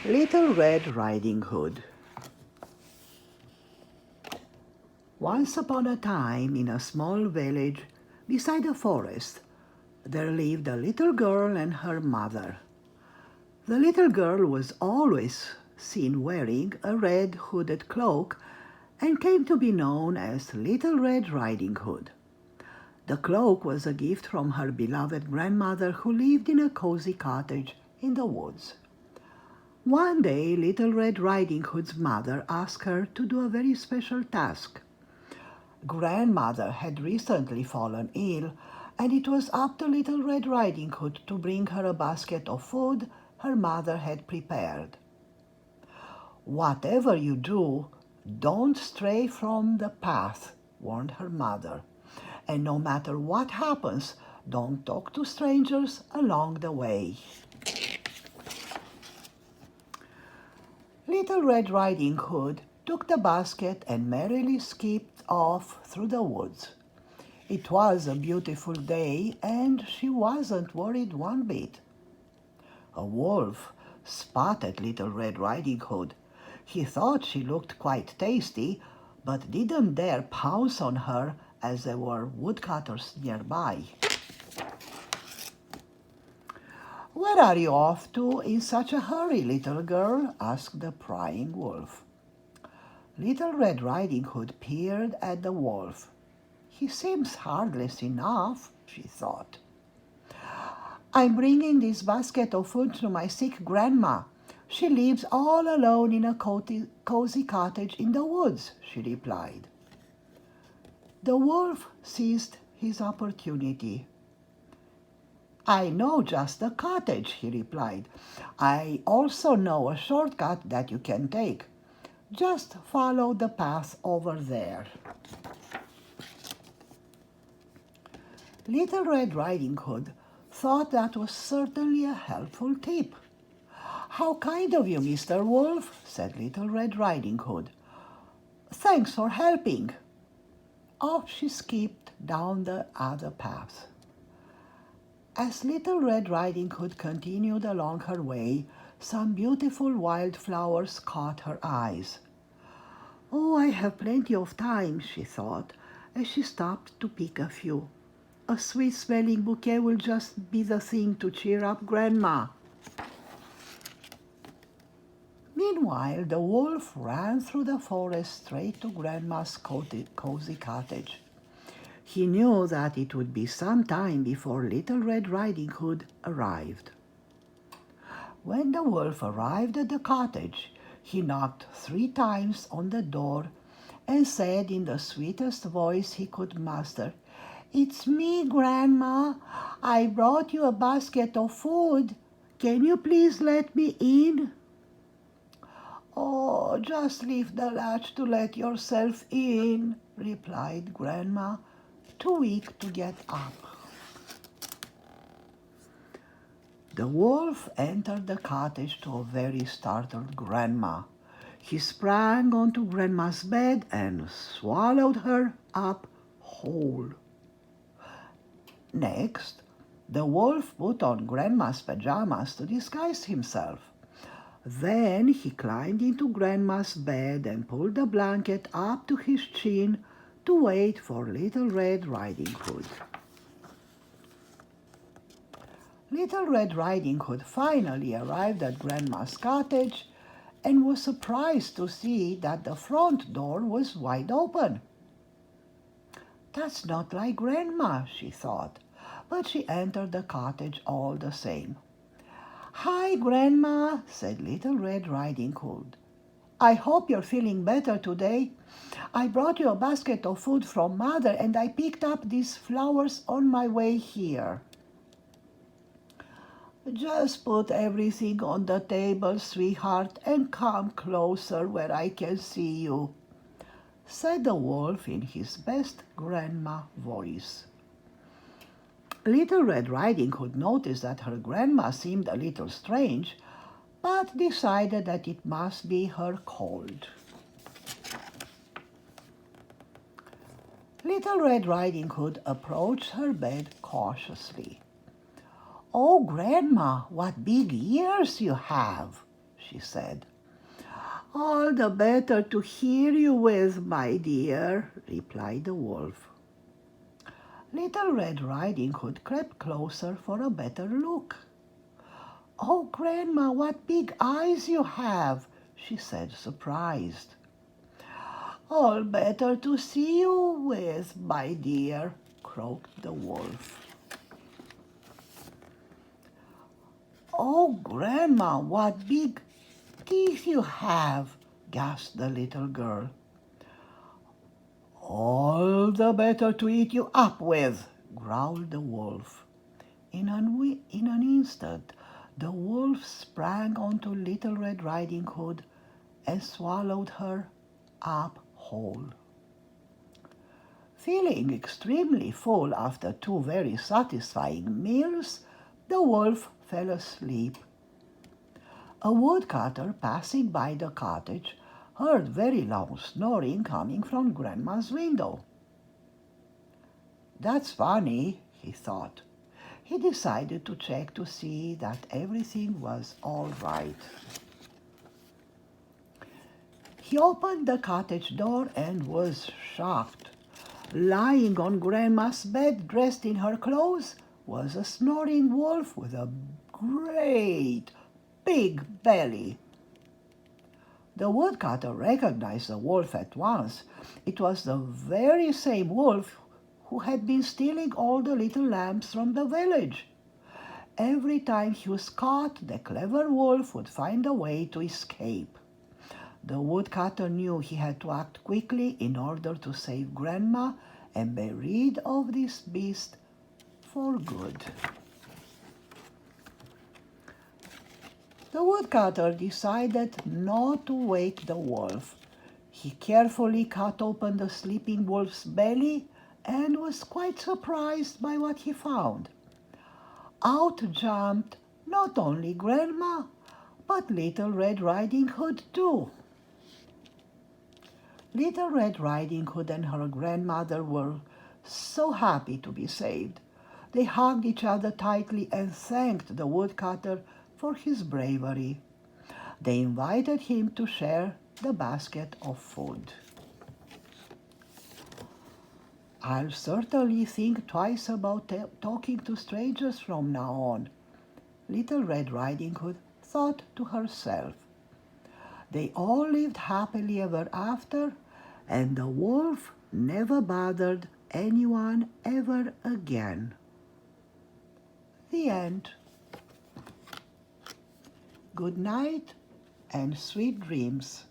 Little Red Riding Hood. Once upon a time, in a small village beside a forest, there lived a little girl and her mother. The little girl was always seen wearing a red hooded cloak and came to be known as Little Red Riding Hood. The cloak was a gift from her beloved grandmother who lived in a cozy cottage in the woods. One day, Little Red Riding Hood's mother asked her to do a very special task. Grandmother had recently fallen ill, and it was up to Little Red Riding Hood to bring her a basket of food her mother had prepared. "Whatever you do, don't stray from the path," warned her mother. "And no matter what happens, don't talk to strangers along the way." Little Red Riding Hood took the basket and merrily skipped off through the woods. It was a beautiful day, and she wasn't worried one bit. A wolf spotted Little Red Riding Hood. He thought she looked quite tasty, but didn't dare pounce on her as there were woodcutters nearby. "Where are you off to in such a hurry, little girl?" asked the prying wolf. Little Red Riding Hood peered at the wolf. "He seems harmless enough," she thought. "I'm bringing this basket of food to my sick grandma. She lives all alone in a cozy cottage in the woods," she replied. The wolf seized his opportunity. "I know just the cottage," he replied. "I also know a shortcut that you can take. Just follow the path over there." Little Red Riding Hood thought that was certainly a helpful tip. "How kind of you, Mr. Wolf," said Little Red Riding Hood. "Thanks for helping." Off she skipped down the other path. As Little Red Riding Hood continued along her way, some beautiful wildflowers caught her eyes. "Oh, I have plenty of time," she thought, as she stopped to pick a few. "A sweet-smelling bouquet will just be the thing to cheer up Grandma." Meanwhile, the wolf ran through the forest straight to Grandma's cozy cottage. He knew that it would be some time before Little Red Riding Hood arrived. When the wolf arrived at the cottage, he knocked 3 times on the door and said in the sweetest voice he could muster, "It's me, Grandma. I brought you a basket of food. Can you please let me in?" "Oh, just lift the latch to let yourself in," replied Grandma, too weak to get up. The wolf entered the cottage to a very startled Grandma. He sprang onto Grandma's bed and swallowed her up whole. Next, the wolf put on Grandma's pajamas to disguise himself. Then he climbed into Grandma's bed and pulled the blanket up to his chin to wait for Little Red Riding Hood. Little Red Riding Hood finally arrived at Grandma's cottage and was surprised to see that the front door was wide open. "That's not like Grandma," she thought, but she entered the cottage all the same. "Hi, Grandma," said Little Red Riding Hood. "I hope you're feeling better today. I brought you a basket of food from Mother, and I picked up these flowers on my way here." "Just put everything on the table, sweetheart, and come closer where I can see you," said the wolf in his best grandma voice. Little Red Riding Hood noticed that her grandma seemed a little strange, but decided that it must be her cold. Little Red Riding Hood approached her bed cautiously. "Oh, Grandma, what big ears you have," she said. "All the better to hear you with, my dear," replied the wolf. Little Red Riding Hood crept closer for a better look. "Oh, Grandma, what big eyes you have!" she said, surprised. "All better to see you with, my dear," croaked the wolf. "Oh, Grandma, what big teeth you have!" gasped the little girl. "All the better to eat you up with," growled the wolf. In an instant, the wolf sprang onto Little Red Riding Hood and swallowed her up whole. Feeling extremely full after 2 very satisfying meals, the wolf fell asleep. A woodcutter passing by the cottage heard very loud snoring coming from Grandma's window. "That's funny," he thought. He decided to check to see that everything was all right. He opened the cottage door and was shocked. Lying on Grandma's bed, dressed in her clothes, was a snoring wolf with a great big belly. The woodcutter recognized the wolf at once. It was the very same wolf who had been stealing all the little lambs from the village. Every time he was caught, the clever wolf would find a way to escape. The woodcutter knew he had to act quickly in order to save Grandma and be rid of this beast for good. The woodcutter decided not to wake the wolf. He carefully cut open the sleeping wolf's belly and was quite surprised by what he found. Out jumped not only Grandma, but Little Red Riding Hood too. Little Red Riding Hood and her grandmother were so happy to be saved. They hugged each other tightly and thanked the woodcutter for his bravery. They invited him to share the basket of food. "I'll certainly think twice about talking to strangers from now on," Little Red Riding Hood thought to herself. They all lived happily ever after, and the wolf never bothered anyone ever again. The end. Good night and sweet dreams.